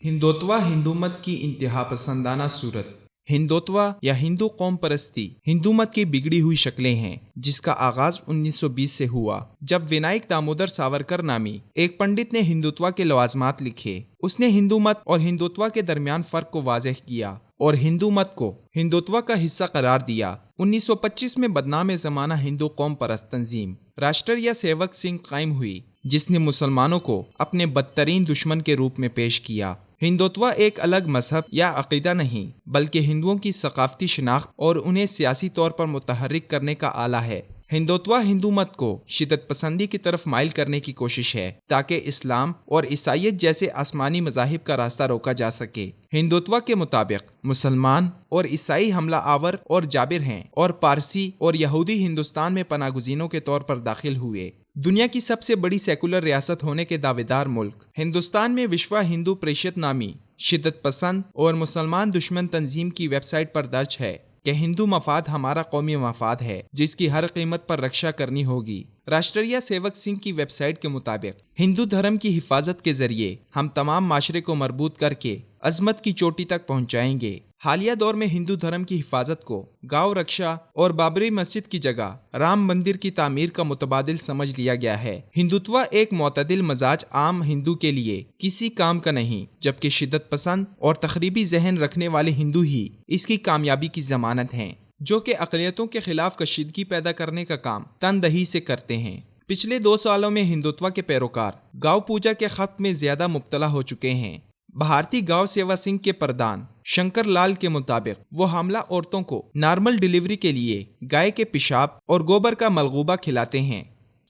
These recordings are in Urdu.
ہندوتوا ہندو مت کی انتہا پسندانہ صورت۔ ہندوتوا یا ہندو قوم پرستی ہندو مت کی بگڑی ہوئی شکلیں ہیں، جس کا آغاز 1920 سے ہوا جب ونائک دامودر ساورکر نامی ایک پنڈت نے ہندوتوا کے لوازمات لکھے۔ اس نے ہندو مت اور ہندوتوا کے درمیان فرق کو واضح کیا اور ہندو مت کو ہندوتوا کا حصہ قرار دیا۔ 1925 میں بدنام زمانہ ہندو قوم پرست تنظیم راشٹریہ سیوک سنگھ قائم ہوئی، جس نے مسلمانوں کو اپنے بدترین دشمن کے روپ میں پیش کیا۔ ہندوتوا ایک الگ مذہب یا عقیدہ نہیں، بلکہ ہندوؤں کی ثقافتی شناخت اور انہیں سیاسی طور پر متحرک کرنے کا آلہ ہے۔ ہندوتوا ہندو مت کو شدت پسندی کی طرف مائل کرنے کی کوشش ہے تاکہ اسلام اور عیسائیت جیسے آسمانی مذاہب کا راستہ روکا جا سکے۔ ہندوتوا کے مطابق مسلمان اور عیسائی حملہ آور اور جابر ہیں، اور پارسی اور یہودی ہندوستان میں پناہ گزینوں کے طور پر داخل ہوئے۔ دنیا کی سب سے بڑی سیکولر ریاست ہونے کے دعوے دار ملک ہندوستان میں وشوا ہندو پریشد نامی شدت پسند اور مسلمان دشمن تنظیم کی ویب سائٹ پر درج ہے کہ ہندو مفاد ہمارا قومی مفاد ہے، جس کی ہر قیمت پر رکشا کرنی ہوگی۔ راشٹریہ سیوک سنگھ کی ویب سائٹ کے مطابق ہندو دھرم کی حفاظت کے ذریعے ہم تمام معاشرے کو مربوط کر کے عظمت کی چوٹی تک پہنچائیں گے۔ حالیہ دور میں ہندو دھرم کی حفاظت کو گاؤں رکشا اور بابری مسجد کی جگہ رام مندر کی تعمیر کا متبادل سمجھ لیا گیا ہے۔ ہندوتوا ایک معتدل مزاج عام ہندو کے لیے کسی کام کا نہیں، جبکہ شدت پسند اور تخریبی ذہن رکھنے والے ہندو ہی اس کی کامیابی کی ضمانت ہیں، جو کہ اقلیتوں کے خلاف کشیدگی پیدا کرنے کا کام تندہی سے کرتے ہیں۔ پچھلے 2 سالوں میں ہندوتوا کے پیروکار گاؤں پوجا کے خط میں زیادہ مبتلا ہو چکے ہیں۔ بھارتی گاؤں سیوا سنگھ کے پردھان شنکر لال کے مطابق وہ حاملہ عورتوں کو نارمل ڈیلیوری کے لیے گائے کے پیشاب اور گوبر کا ملغوبہ کھلاتے ہیں۔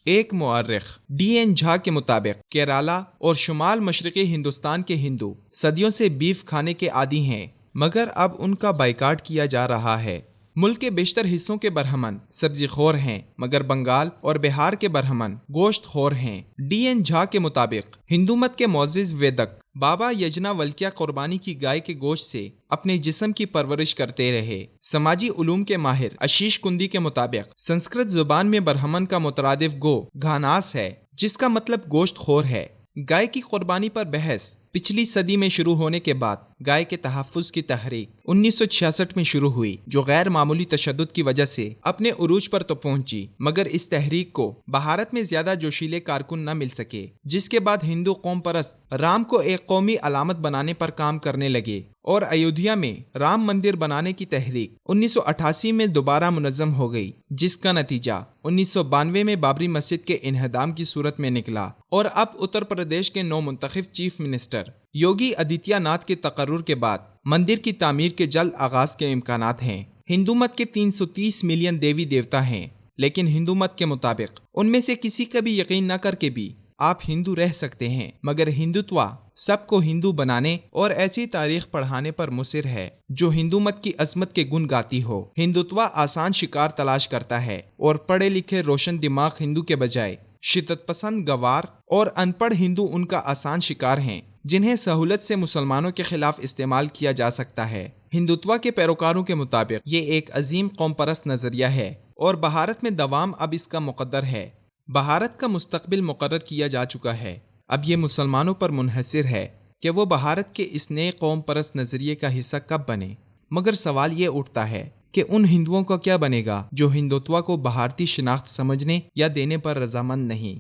ایک مورخ ڈی این جھا کے مطابق کیرالہ اور شمال مشرقی ہندوستان کے ہندو صدیوں سے بیف کھانے کے عادی ہیں، مگر اب ان کا بائیکاٹ کیا جا رہا ہے۔ ملک کے بیشتر حصوں کے برہمن سبزی خور ہیں، مگر بنگال اور بہار کے برہمن گوشت خور ہیں۔ ڈی این جھا کے مطابق ہندو مت کے معزز ویدک بابا یجنا ولکیا قربانی کی گائے کے گوشت سے اپنے جسم کی پرورش کرتے رہے۔ سماجی علوم کے ماہر آشیش کندی کے مطابق سنسکرت زبان میں برہمن کا مترادف گو گھاناس ہے، جس کا مطلب گوشت خور ہے۔ گائے کی قربانی پر بحث پچھلی صدی میں شروع ہونے کے بعد گائے کے تحفظ کی تحریک 1966 میں شروع ہوئی، جو غیر معمولی تشدد کی وجہ سے اپنے عروج پر تو پہنچی، مگر اس تحریک کو بھارت میں زیادہ جوشیلے کارکن نہ مل سکے، جس کے بعد ہندو قوم پرست رام کو ایک قومی علامت بنانے پر کام کرنے لگے، اور ایودھیا میں رام مندر بنانے کی تحریک 1988 میں دوبارہ منظم ہو گئی، جس کا نتیجہ 1992 میں بابری مسجد کے انہدام کی صورت میں نکلا، اور اب اتر پردیش کے نو منتخب چیف منسٹر یوگی آدتیہ ناتھ کے تقرر کے بعد مندر کی تعمیر کے جلد آغاز کے امکانات ہیں۔ ہندو مت کے 330 ملین دیوی دیوتا ہیں، لیکن ہندو مت کے مطابق ان میں سے کسی کا بھی یقین نہ کر کے بھی آپ ہندو رہ سکتے ہیں، مگر ہندوتوا سب کو ہندو بنانے اور ایسی تاریخ پڑھانے پر مصر ہے جو ہندو مت کی عظمت کے گن گاتی ہو۔ ہندوتوا آسان شکار تلاش کرتا ہے، اور پڑھے لکھے روشن دماغ ہندو کے بجائے شدت پسند گوار اور ان پڑھ ہندو ان کا آسان شکار ہیں، جنہیں سہولت سے مسلمانوں کے خلاف استعمال کیا جا سکتا ہے۔ ہندوتوا کے پیروکاروں کے مطابق یہ ایک عظیم قوم پرست نظریہ ہے، اور بھارت میں دوام اب اس کا مقدر ہے۔ بھارت کا مستقبل مقرر کیا جا چکا ہے، اب یہ مسلمانوں پر منحصر ہے کہ وہ بھارت کے اس نئے قوم پرست نظریے کا حصہ کب بنے۔ مگر سوال یہ اٹھتا ہے کہ ان ہندوؤں کا کیا بنے گا جو ہندوتوا کو بھارتی شناخت سمجھنے یا دینے پر رضامند نہیں۔